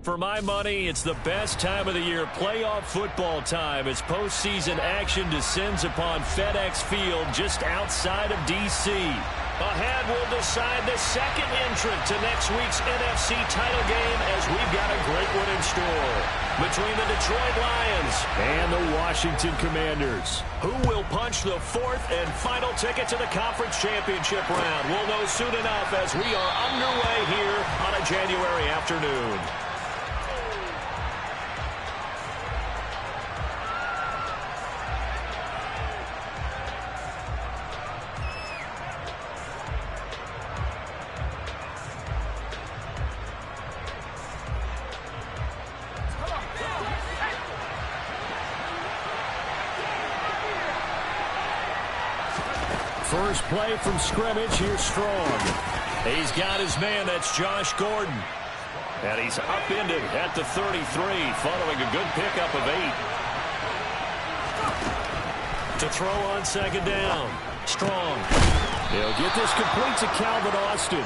For my money, it's the best time of the year, playoff football time, as postseason action descends upon FedEx Field just outside of D.C. Ahead, we'll decide the second entrant to next week's NFC title game, as we've got a great one in store between the Detroit Lions and the Washington Commanders. Who will punch the fourth and final ticket to the conference championship round? We'll know soon enough as we are underway here on a January afternoon. First play from scrimmage, here's Strong. He's got his man, that's Josh Gordon. And he's upended at the 33, following a good pickup of 8. To throw on second down. Strong. He'll get this complete to Calvin Austin.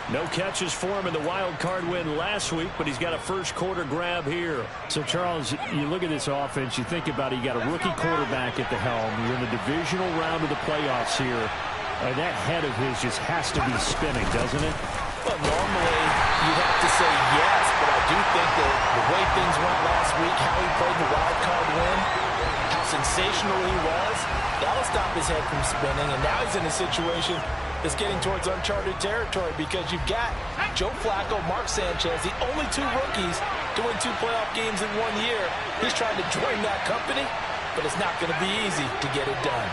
No catches for him in the wild card win last week, but he's got a first quarter grab here. So, Charles, you look at this offense, you think about it, you got a rookie quarterback at the helm. You're in the divisional round of the playoffs here, and that head of his just has to be spinning, doesn't it? Well, normally you'd have to say yes, but I do think that the way things went last week, how he played the wild card win, how sensational he was, that'll stop his head from spinning, and now he's in a situation that's getting towards uncharted territory because you've got Joe Flacco, Mark Sanchez, the only two rookies to win 2 playoff games in 1 year. He's trying to join that company, but it's not going to be easy to get it done.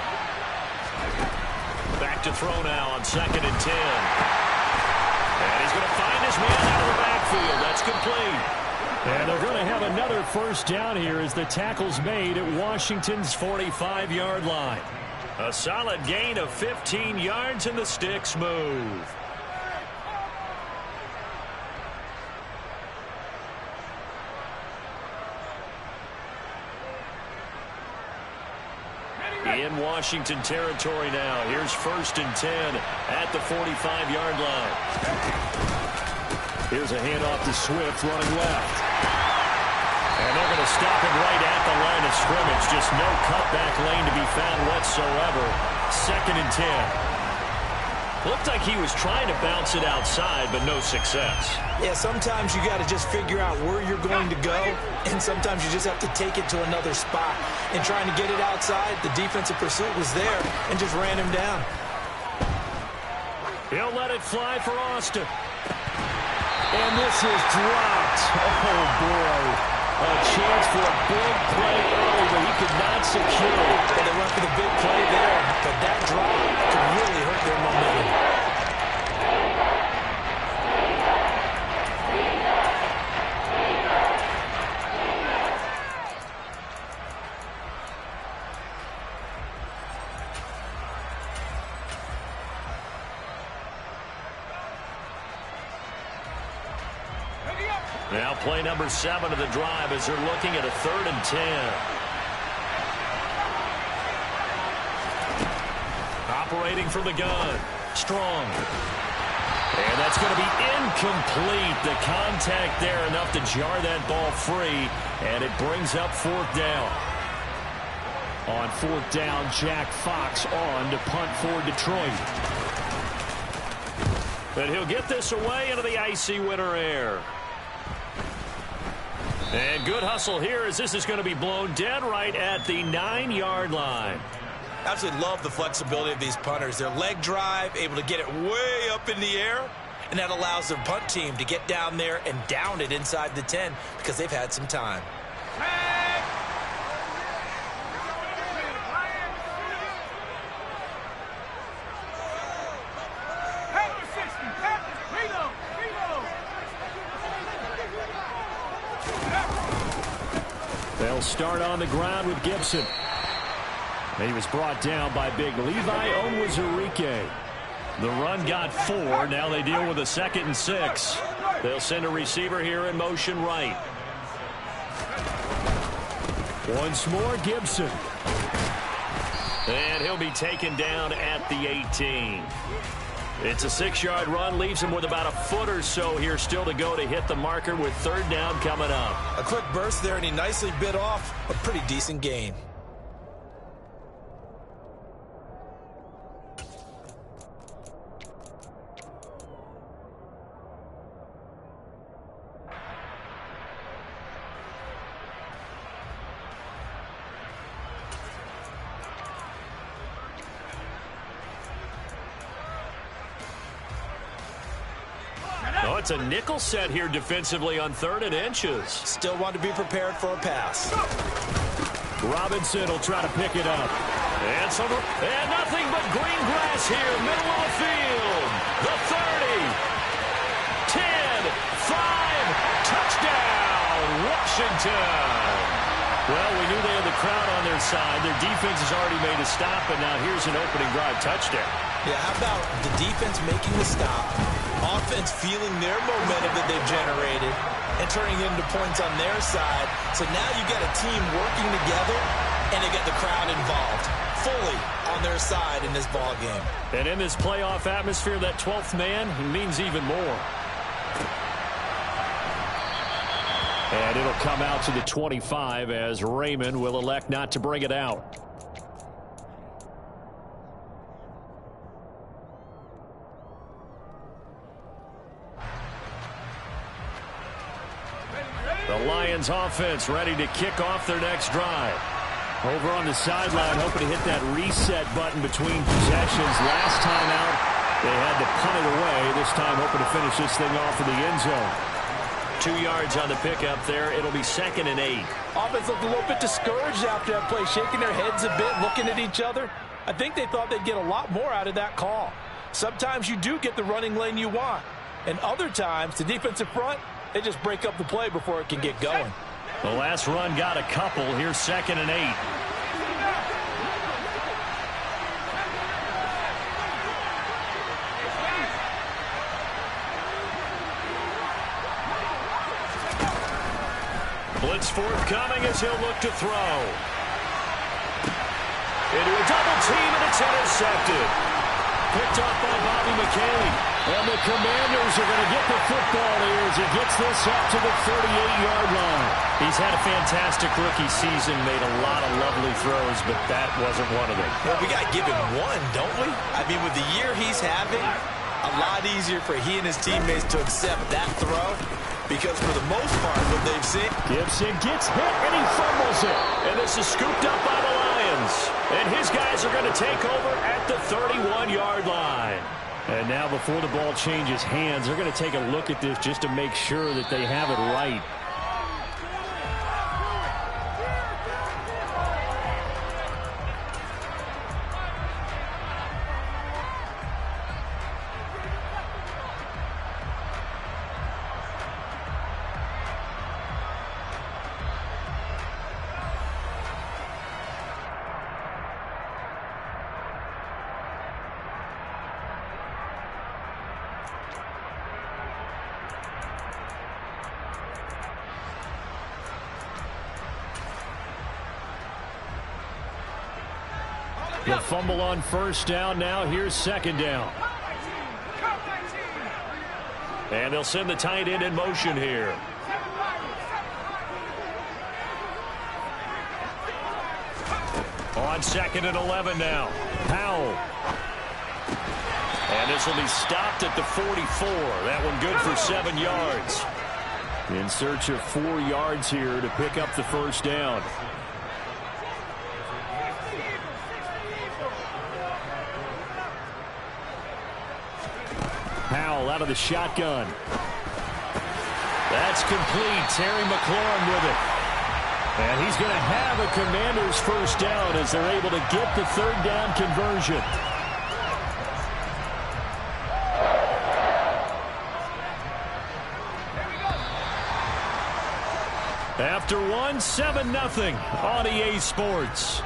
Back to throw now on second and 10. And he's going to find his man out of the backfield. That's complete. And they're going to have another first down here as the tackle's made at Washington's 45-yard line. A solid gain of 15 yards and the sticks move. In Washington territory now. Here's first and 10 at the 45-yard line. Here's a handoff to Swift running left. And they're going to stop him right at the line of scrimmage. Just no cutback lane to be found whatsoever. Second and 10. Looked like he was trying to bounce it outside, but no success. Yeah, sometimes you got to just figure out where you're going to go, and sometimes you just have to take it to another spot. And trying to get it outside, the defensive pursuit was there and just ran him down. He'll let it fly for Austin. And this is dropped. Oh, boy. A chance for a big play early, but he could not secure it. And they went for the big play there, but that drop could really hurt their momentum. Now play number 7 of the drive as they're looking at a 3rd and 10. Operating from the gun. Strong. And that's going to be incomplete. The contact there enough to jar that ball free, and it brings up 4th down. On 4th down, Jack Fox on to punt for Detroit. But he'll get this away into the icy winter air. And good hustle here as this is going to be blown dead right at the 9-yard line. Absolutely love the flexibility of these punters. Their leg drive, able to get it way up in the air, and that allows their punt team to get down there and down it inside the 10 because they've had some time. They'll start on the ground with Gibson. He was brought down by big Levi Onwuzurike. The run got 4. Now they deal with a 2nd and 6. They'll send a receiver here in motion right. Once more, Gibson. And he'll be taken down at the 18. It's a 6-yard run, leaves him with about a foot or so here still to go to hit the marker with third down coming up. A quick burst there, and he nicely bit off a pretty decent gain. Oh, it's a nickel set here defensively on 3rd and inches. Still want to be prepared for a pass. Robinson will try to pick it up. And nothing but green grass here, middle of the field. The 30, 10, 5, touchdown, Washington. Well, we knew they had the crowd on their side. Their defense has already made a stop, and now here's an opening drive touchdown. Yeah, how about the defense making the stop, offense feeling their momentum that they've generated, and turning it into points on their side. So now you got a team working together, and they get the crowd involved fully on their side in this ball game. And in this playoff atmosphere, that 12th man means even more. And it'll come out to the 25 as Raymond will elect not to bring it out. The Lions offense ready to kick off their next drive. Over on the sideline, hoping to hit that reset button between possessions. Last time out, they had to punt it away. This time, hoping to finish this thing off in the end zone. 2 yards on the pickup there. It'll be 2nd and 8. Offense looked a little bit discouraged after that play, shaking their heads a bit, looking at each other. I think they thought they'd get a lot more out of that call. Sometimes you do get the running lane you want, and other times, the defensive front, they just break up the play before it can get going. The last run got a couple. Here's 2nd and 8. Blitz forthcoming as he'll look to throw. Into a double team, and it's intercepted. Picked off by Bobby McCain. And the Commanders are going to get the football here as he gets this up to the 38-yard line. He's had a fantastic rookie season, made a lot of lovely throws, but that wasn't one of them. Well, we got to give him one, don't we? I mean, with the year he's having, a lot easier for he and his teammates to accept that throw, because for the most part, what they've seen. Gibson gets hit, and he fumbles it. And this is scooped up by the Lions. And his guys are going to take over at the 31-yard line. And now before the ball changes hands, they're going to take a look at this just to make sure that they have it right. The fumble on first down. Now here's 2nd down. And they'll send the tight end in motion here. On 2nd and 11 now. Powell. And this will be stopped at the 44. That one good for 7 yards. In search of 4 yards here to pick up the first down. Powell out of the shotgun. That's complete. Terry McLaurin with it. And he's going to have a Commanders first down as they're able to get the 3rd down conversion. After one, 7-0 on EA Sports.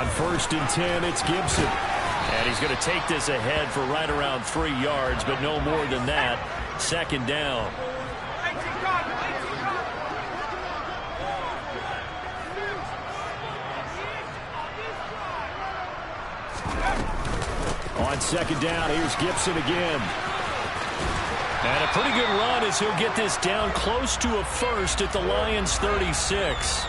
On 1st and 10, it's Gibson. And he's going to take this ahead for right around 3 yards, but no more than that. 2nd down. On 2nd down, here's Gibson again. And a pretty good run as he'll get this down close to a first at the Lions' 36.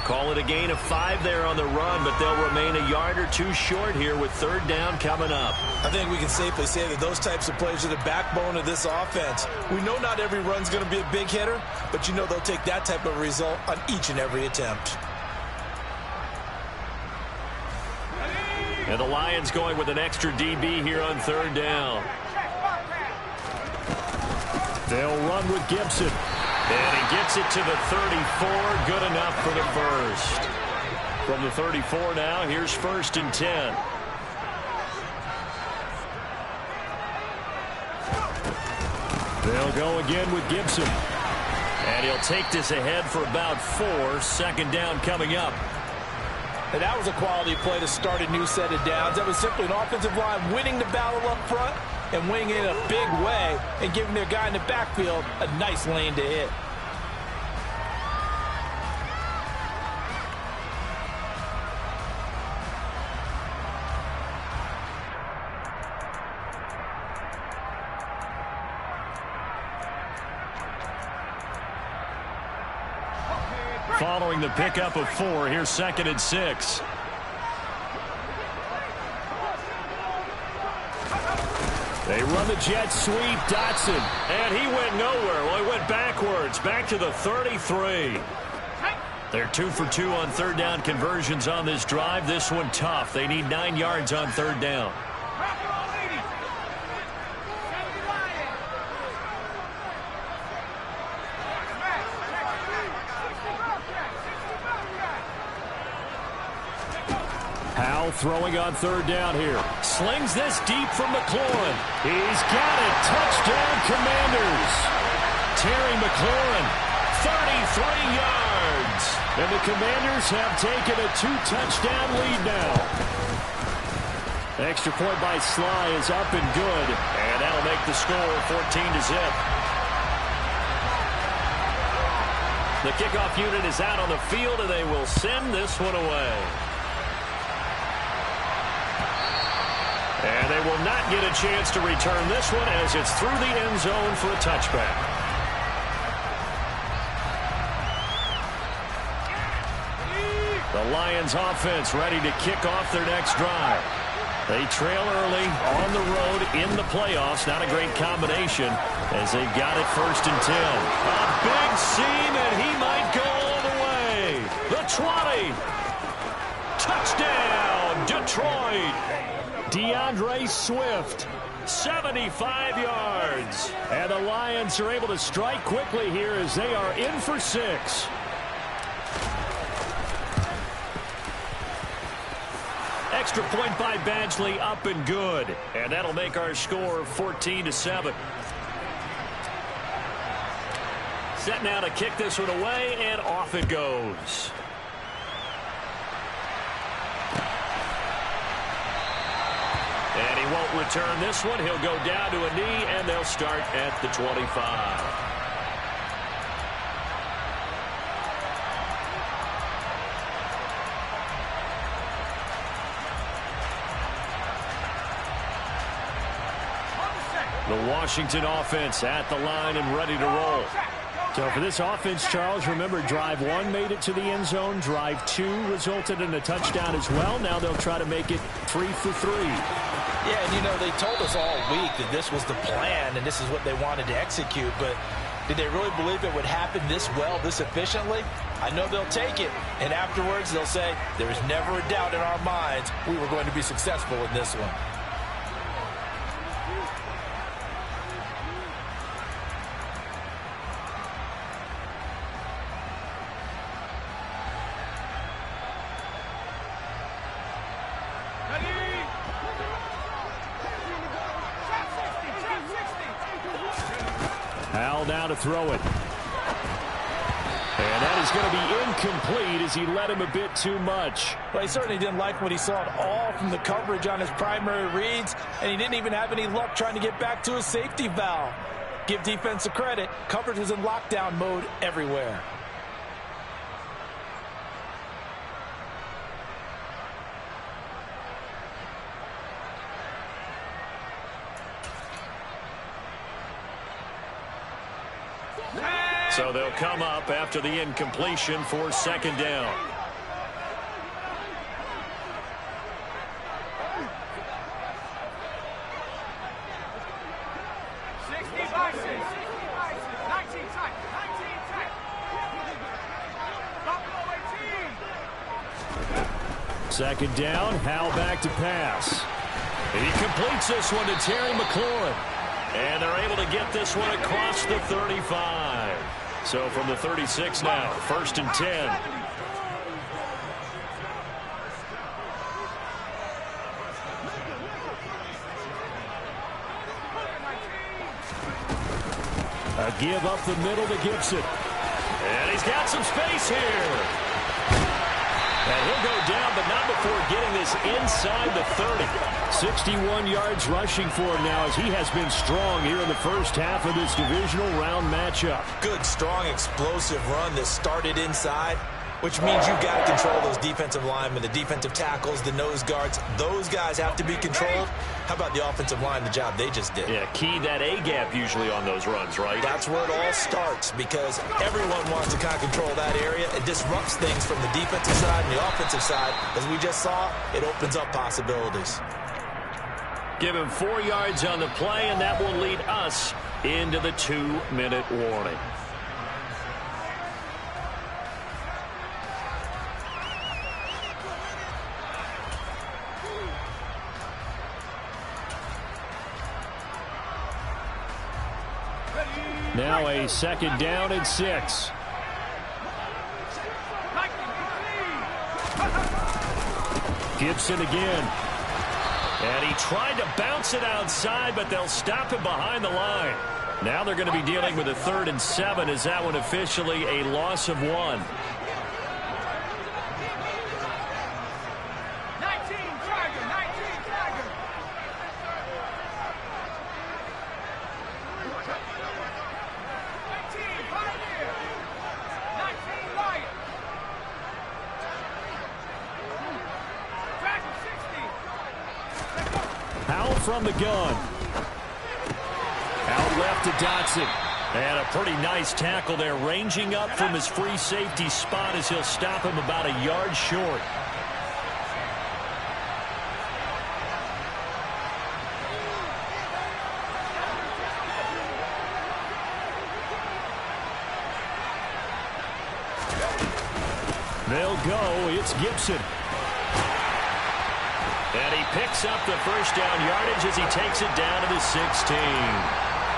Call it a gain of 5 there on the run, but they'll remain a yard or 2 short here with 3rd down coming up. I think we can safely say that those types of plays are the backbone of this offense. We know not every run's going to be a big hitter, but you know they'll take that type of result on each and every attempt. And the Lions going with an extra DB here on 3rd down. They'll run with Gibson. And he gets it to the 34. Good enough for the first. From the 34 now, here's 1st and 10. They'll go again with Gibson. And he'll take this ahead for about 4. 2nd down coming up. And that was a quality play to start a new set of downs. That was simply an offensive line winning the battle up front and winning it in a big way and giving their guy in the backfield a nice lane to hit. Following the pickup of 4, here's 2nd and 6. They run the jet sweep. Dotson. And he went nowhere. Well, he went backwards. Back to the 33. They're 2 for 2 on 3rd down conversions on this drive. This one tough. They need 9 yards on 3rd down. Throwing on 3rd down here. Slings this deep from McLaurin. He's got it. Touchdown, Commanders. Terry McLaurin, 33 yards. And the Commanders have taken a 2-touchdown lead now. Extra point by Sly is up and good. And that'll make the score 14-0. The kickoff unit is out on the field, and they will send this one away. And they will not get a chance to return this one as it's through the end zone for a touchback. The Lions offense ready to kick off their next drive. They trail early on the road in the playoffs. Not a great combination as they've got it 1st and 10. A big seam, and he might go all the way. The 20. Touchdown, Detroit. DeAndre Swift, 75 yards. And the Lions are able to strike quickly here as they are in for 6. Extra point by Badgley, up and good. And that'll make our score 14-7. Set now to kick this one away, and off it goes. And he won't return this one. He'll go down to a knee, and they'll start at the 25. The Washington offense at the line and ready to roll. So for this offense, Charles, remember drive 1 made it to the end zone. Drive 2 resulted in a touchdown as well. Now they'll try to make it 3 for 3. Yeah, and you know, they told us all week that this was the plan and this is what they wanted to execute, but did they really believe it would happen this well, this efficiently? I know they'll take it, and afterwards they'll say, there's never a doubt in our minds we were going to be successful in this one. Now to throw it. And that is going to be incomplete as he led him a bit too much. Well, he certainly didn't like what he saw at all from the coverage on his primary reads, and he didn't even have any luck trying to get back to his safety valve. Give defense a credit. Coverage was in lockdown mode everywhere. So they'll come up after the incompletion for second down. Second down, Howell back to pass. He completes this one to Terry McLaurin. And they're able to get this one across the 35. So from the 36 now, 1st and 10. A give up the middle to Gibson. And he's got some space here. And he'll go down, but not before getting this inside the 30. 61 yards rushing for him now as he has been strong here in the first half of this divisional round matchup. Good, strong, explosive run that started inside, which means you've got to control those defensive linemen, the defensive tackles, the nose guards. Those guys have to be controlled. How about the offensive line, the job they just did? Yeah, key that A-gap usually on those runs, right? That's where it all starts because everyone wants to kind of control that area. It disrupts things from the defensive side and the offensive side. As we just saw, it opens up possibilities. Give him 4 yards on the play, and that will lead us into the 2-minute warning. Now a second down and 6. Gibson again. And he tried to bounce it outside, but they'll stop him behind the line. Now they're going to be dealing with a 3rd and 7. Is that one officially a loss of 1? From the gun. Out left to Dotson. And a pretty nice tackle there, ranging up from his free safety spot as he'll stop him about a yard short. They'll go. It's Gibson. And he picks up the first down yardage as he takes it down to the 16.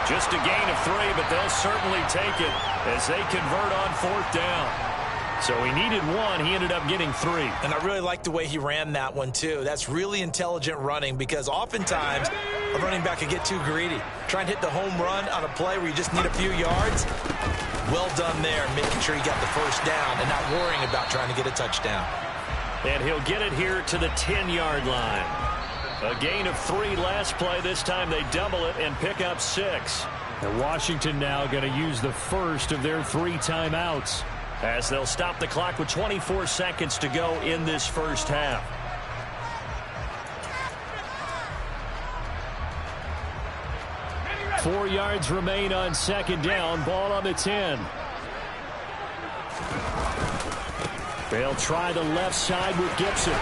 Just a gain of 3, but they'll certainly take it as they convert on 4th down. So he needed 1. He ended up getting 3. And I really like the way he ran that one, too. That's really intelligent running because oftentimes a running back can get too greedy. Try and hit the home run on a play where you just need a few yards. Well done there, making sure he got the first down and not worrying about trying to get a touchdown. And he'll get it here to the 10-yard line. A gain of 3 last play. This time they double it and pick up 6. And Washington now going to use the first of their 3 timeouts. As they'll stop the clock with 24 seconds to go in this first half. Four yards remain on second down. Ball on the 10. They'll try the left side with Gibson.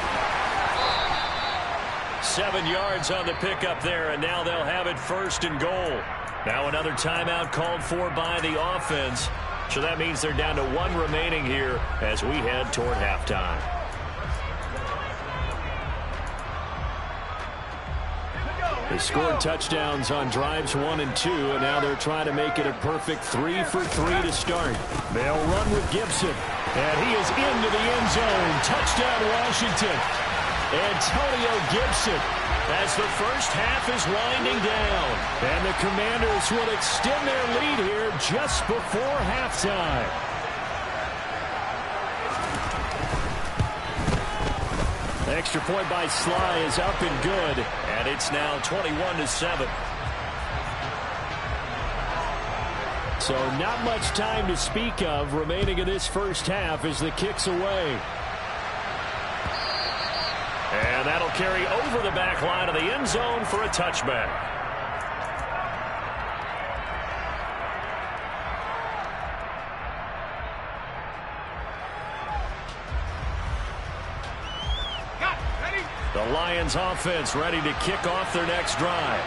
7 yards on the pickup there, and now they'll have it 1st and goal. Now another timeout called for by the offense. So that means they're down to 1 remaining here as we head toward halftime. They scored touchdowns on drives 1 and 2, and now they're trying to make it a perfect 3 for 3 to start. They'll run with Gibson, and he is into the end zone. Touchdown, Washington. Antonio Gibson. As the first half is winding down. And the Commanders will extend their lead here just before halftime. Extra point by Sly is up and good. And it's now 21-7. So not much time to speak of remaining in this first half as the kick's away. And that'll carry over the back line of the end zone for a touchback. The Lions offense ready to kick off their next drive.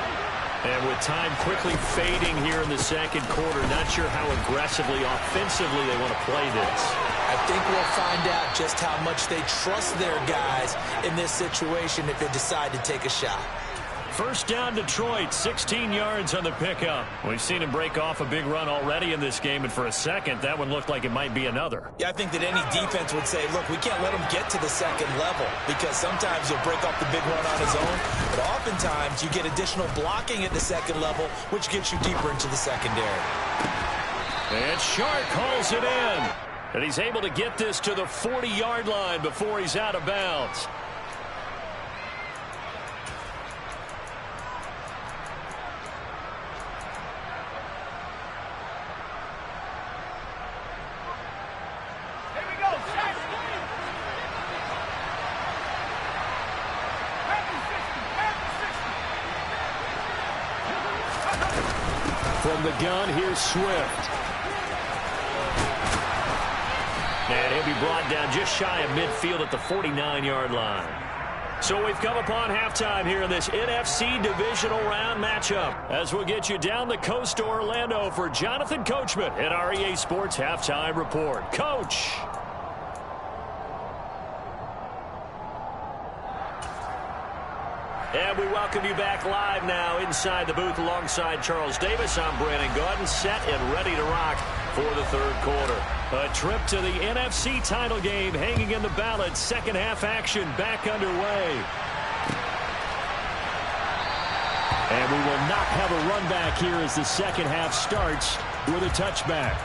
And with time quickly fading here in the second quarter, not sure how aggressively, offensively they want to play this. I think we'll find out just how much they trust their guys in this situation if they decide to take a shot. First down, Detroit, 16 yards on the pickup. We've seen him break off a big run already in this game, and for a second, that one looked like it might be another. Yeah, I think that any defense would say, look, we can't let him get to the second level because sometimes he'll break off the big run on his own, but oftentimes you get additional blocking at the second level, which gets you deeper into the secondary. And Shark calls it in, and he's able to get this to the 40-yard line before he's out of bounds. From the gun, here's Swift. And he'll be brought down just shy of midfield at the 49-yard line. So we've come upon halftime here in this NFC divisional round matchup. As we'll get you down the coast to Orlando for Jonathan Coachman at our EA Sports Halftime Report. Coach. And we welcome you back live now inside the booth alongside Charles Davis. I'm Brandon Gaudin, set and ready to rock for the third quarter. A trip to the NFC title game hanging in the balance. Second half action back underway. And we will not have a run back here as the second half starts with a touchback.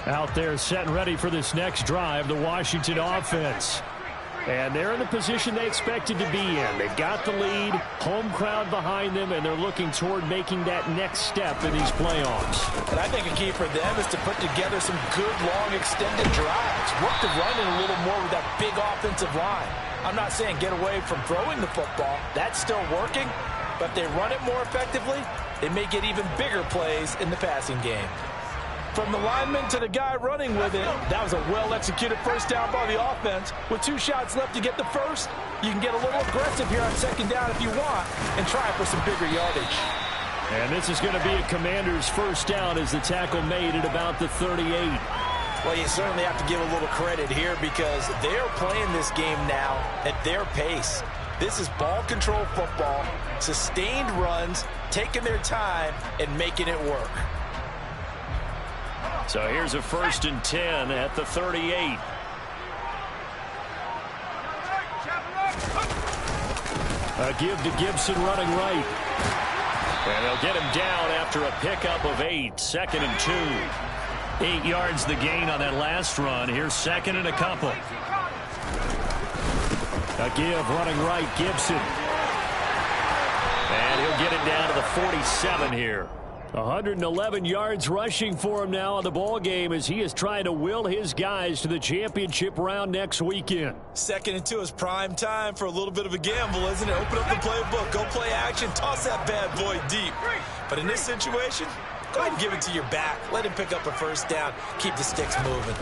Out there set and ready for this next drive, the Washington offense. And they're in the position they expected to be in. They got the lead, home crowd behind them, and they're looking toward making that next step in these playoffs. And I think a key for them is to put together some good, long, extended drives. Work the running a little more with that big offensive line. I'm not saying get away from throwing the football. That's still working. But if they run it more effectively, they may get even bigger plays in the passing game. From the lineman to the guy running with it, that was a well-executed first down by the offense. With 2 shots left to get the first, you can get a little aggressive here on second down if you want and try for some bigger yardage. And this is going to be a Commander's first down as the tackle made at about the 38. Well, you certainly have to give a little credit here because they are playing this game now at their pace. This is ball control football, sustained runs, taking their time and making it work. So here's a 1st and 10 at the 38. A give to Gibson running right. And they'll get him down after a pickup of 8. 2nd and 2. 8 yards the gain on that last run. Here's 2nd and a couple. A give running right, Gibson. And he'll get it down to the 47 here. 111 yards rushing for him now in the ball game as he is trying to will his guys to the championship round next weekend. 2nd and 2 is prime time for a little bit of a gamble, isn't it? Open up the playbook, go play action, toss that bad boy deep. But in this situation, go ahead and give it to your back. Let him pick up a first down. Keep the sticks moving.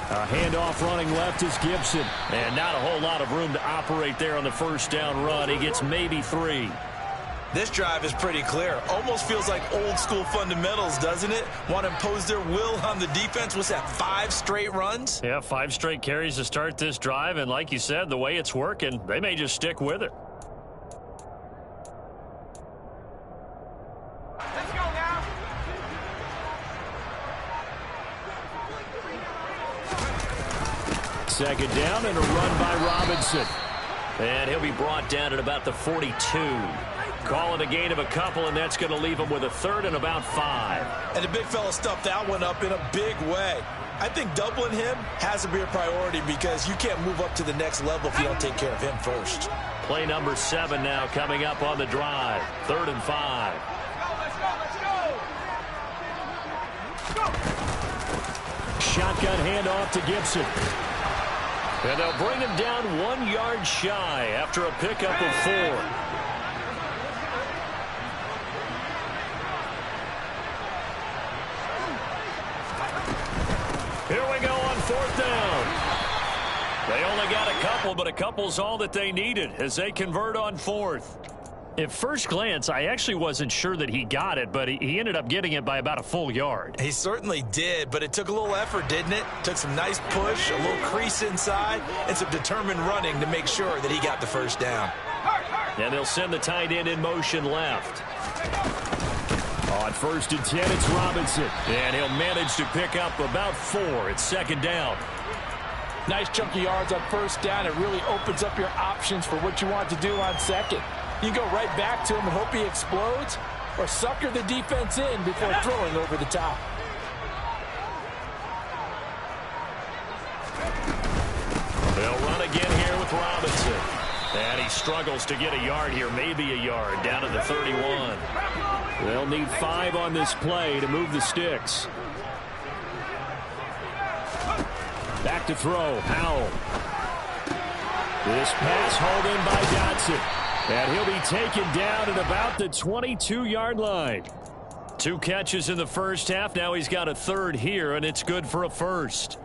A handoff running left is Gibson. And not a whole lot of room to operate there on the first down run. He gets maybe 3. This drive is pretty clear. Almost feels like old school fundamentals, doesn't it? Want to impose their will on the defense. What's that, 5 straight runs? Yeah, 5 straight carries to start this drive. And like you said, the way it's working, they may just stick with it. Let's go now. Second down and a run by Robinson. And he'll be brought down at about the 42. Call it a gain of a couple, and that's going to leave him with a third and about 5. And the big fella stuffed that one up in a big way. I think doubling him has to be a priority because you can't move up to the next level if you don't take care of him first. Play number 7 now coming up on the drive. 3rd and 5. Shotgun handoff to Gibson. And they'll bring him down 1 yard shy after a pickup of 4. Here we go on 4th down. They only got a couple, but a couple's all that they needed as they convert on 4th. At first glance, I actually wasn't sure that he got it, but he ended up getting it by about a full yard. He certainly did, but it took a little effort, didn't it? Took some nice push, a little crease inside, and some determined running to make sure that he got the first down. And they'll send the tight end in motion left. On 1st and 10, it's Robinson. And he'll manage to pick up about 4. It's 2nd down. Nice chunky yards on 1st down. It really opens up your options for what you want to do on 2nd. You can go right back to him and hope he explodes, or sucker the defense in before throwing over the top. They'll run again here with Robinson. And he struggles to get a yard here, maybe a yard, down to the 31. They'll need 5 on this play to move the sticks. Back to throw, Howell. This pass hauled in by Dotson. And he'll be taken down at about the 22-yard line. 2 catches in the first half. Now he's got a 3rd here, and it's good for a 1st.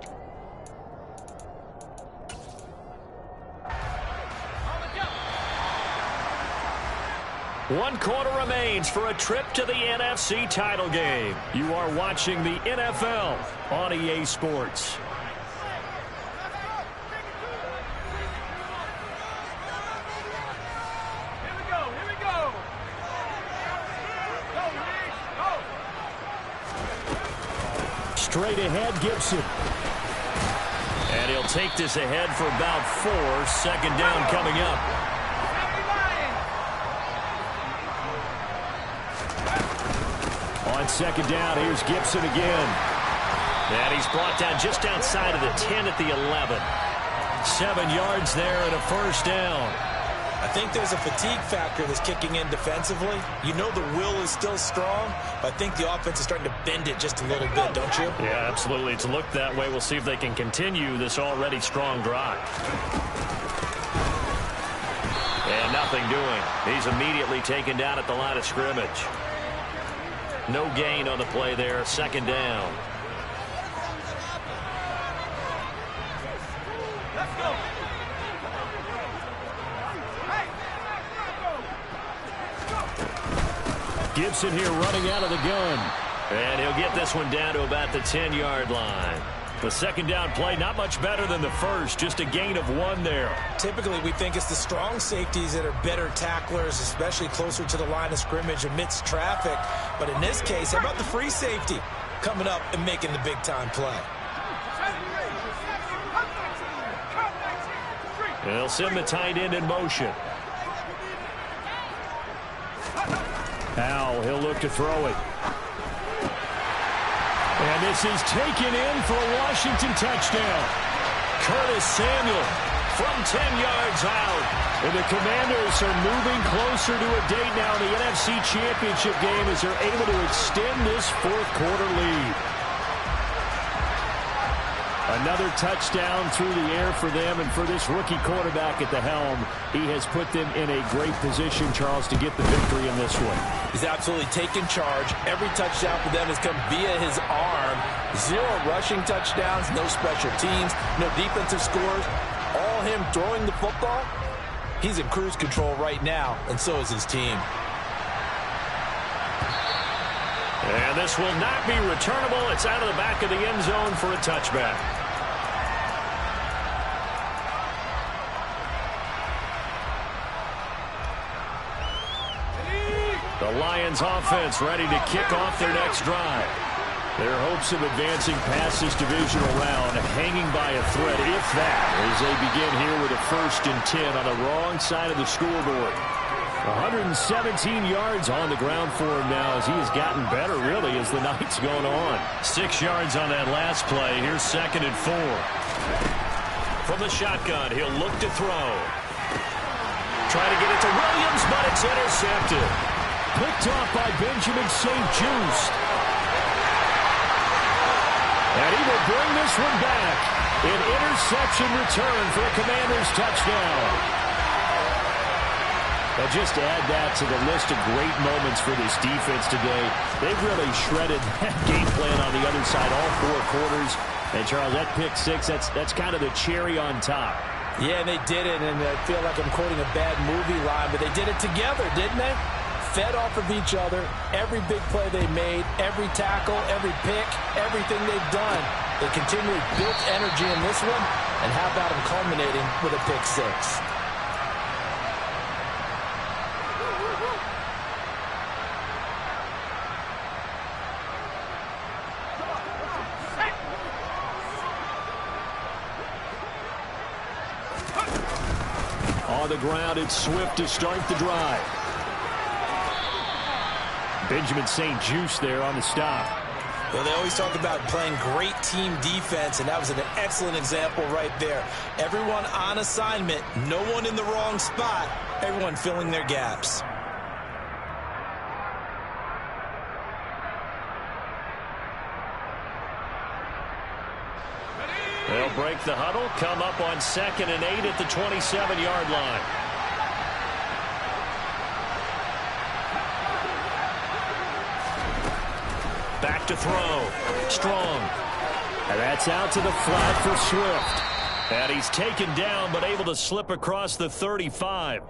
One quarter remains for a trip to the NFC title game. You are watching the NFL on EA Sports. Straight ahead, Gibson. And he'll take this ahead for about 4. 2nd down coming up. On 2nd down, here's Gibson again. And he's brought down just outside of the 10 at the 11. 7 yards there and a 1st down. I think there's a fatigue factor that's kicking in defensively. You know the will is still strong, but I think the offense is starting to bend it just a little bit, don't you? Yeah, absolutely. It's looked that way. We'll see if they can continue this already strong drive. And nothing doing. He's immediately taken down at the line of scrimmage. No gain on the play there. 2nd down. Gibson here running out of the gun. And he'll get this one down to about the 10-yard line. The 2nd down play, not much better than the first, just a gain of 1 there. Typically, we think it's the strong safeties that are better tacklers, especially closer to the line of scrimmage amidst traffic. But in this case, how about the free safety coming up and making the big-time play? And they'll send the tight end in motion. Howell, he'll look to throw it. And this is taken in for a Washington touchdown. Curtis Samuel from 10 yards out. And the Commanders are moving closer to a date now in the NFC Championship game as they're able to extend this 4th quarter lead. Another touchdown through the air for them, and for this rookie quarterback at the helm, he has put them in a great position, Charles, to get the victory in this one. He's absolutely taken charge. Every touchdown for them has come via his arm. 0 rushing touchdowns, no special teams, no defensive scores. All him throwing the football. He's in cruise control right now, and so is his team. And this will not be returnable. It's out of the back of the end zone for a touchback. The Lions offense ready to kick off their next drive. Their hopes of advancing past this divisional round hanging by a thread, if that, as they begin here with a 1st and 10 on the wrong side of the scoreboard. 117 yards on the ground for him now as he has gotten better, really, as the night's gone on. 6 yards on that last play. Here's 2nd and 4. From the shotgun, he'll look to throw. Trying to get it to Williams, but it's intercepted. Picked off by Benjamin St. Just. And he will bring this one back. An interception return for a Commanders touchdown. And just add that to the list of great moments for this defense today. They've really shredded that game plan on the other side all 4 quarters. And, Charles, that pick 6, that's kind of the cherry on top. Yeah, they did it, and I feel like I'm quoting a bad movie line, but they did it together, didn't they? Fed off of each other, every big play they made, every tackle, every pick, everything they've done. They continually built energy in this one, and how about them culminating with a pick 6? On the ground, it's Swift to start the drive. Benjamin St. Just there on the stop. Well, they always talk about playing great team defense, and that was an excellent example right there. Everyone on assignment, no one in the wrong spot, everyone filling their gaps. They'll break the huddle, come up on 2nd and 8 at the 27-yard line. Back to throw. Strong. And that's out to the flat for Swift. And he's taken down but able to slip across the 35.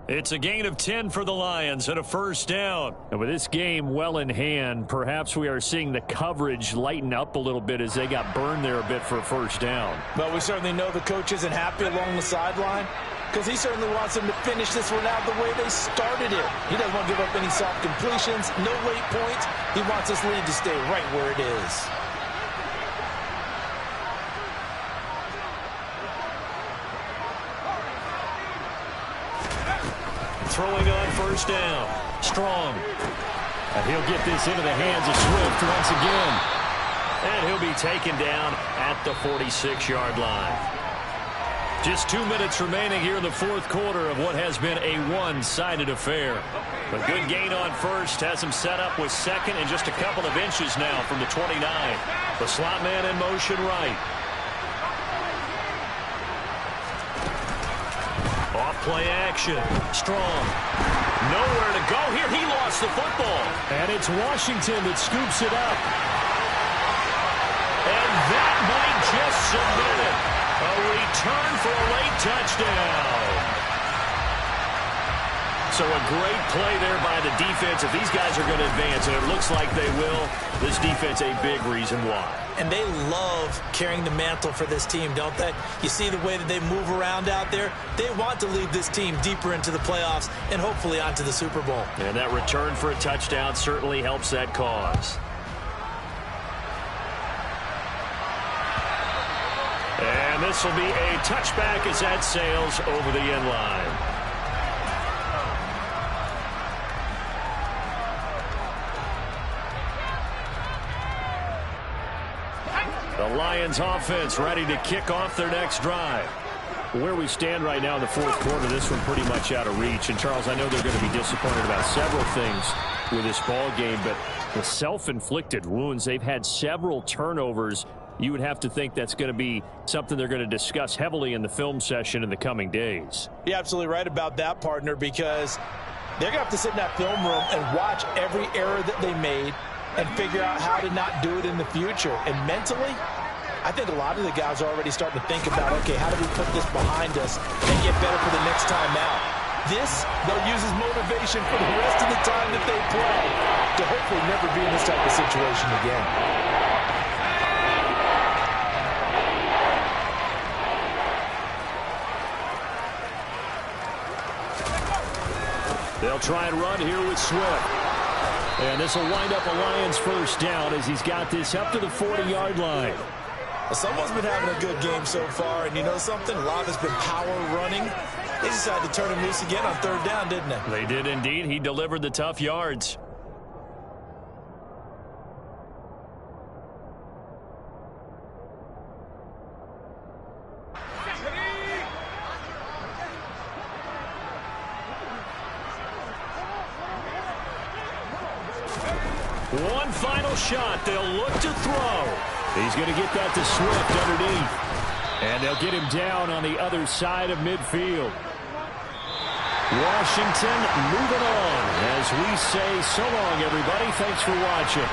It's a gain of 10 for the Lions and a 1st down. And with this game well in hand, perhaps we are seeing the coverage lighten up a little bit as they got burned there a bit for a 1st down. Well, we certainly know the coach isn't happy along the sideline because he certainly wants them to finish this one out the way they started it. He doesn't want to give up any soft completions, no late points. He wants this lead to stay right where it is. Throwing on 1st down. Strong. And he'll get this into the hands of Swift once again. And he'll be taken down at the 46-yard line. Just 2 minutes remaining here in the 4th quarter of what has been a one-sided affair. A good gain on 1st has him set up with 2nd and just a couple of inches now from the 29. The slot man in motion right. Off play action. Strong. Nowhere to go here. He lost the football. And it's Washington that scoops it up. And that might just submit it. A return for a late touchdown. So a great play there by the defense. If these guys are going to advance, and it looks like they will, this defense a big reason why. And they love carrying the mantle for this team, don't they? You see the way that they move around out there? They want to lead this team deeper into the playoffs and hopefully onto the Super Bowl. And that return for a touchdown certainly helps that cause. And this will be a touchback as that sails over the end line. The Lions offense ready to kick off their next drive. Where we stand right now in the 4th quarter, this one pretty much out of reach. And, Charles, I know they're going to be disappointed about several things with this ball game, but the self-inflicted wounds, they've had several turnovers. You would have to think that's going to be something they're going to discuss heavily in the film session in the coming days. You're absolutely right about that, partner, because they're going to have to sit in that film room and watch every error that they made and figure out how to not do it in the future. And mentally, I think a lot of the guys are already starting to think about, okay, how do we put this behind us and get better for the next time out? This, they'll use as motivation for the rest of the time that they play to hopefully never be in this type of situation again. They'll try and run here with Swift. And this will wind up a Lions first down as he's got this up to the 40-yard line. Someone's been having a good game so far, and you know something? A lot has been power running. They decided to turn him loose again on third down, didn't they? They did indeed. He delivered the tough yards. One final shot. They'll look to throw. He's going to get that to Swift underneath. And they'll get him down on the other side of midfield. Washington moving on as we say so long, everybody. Thanks for watching.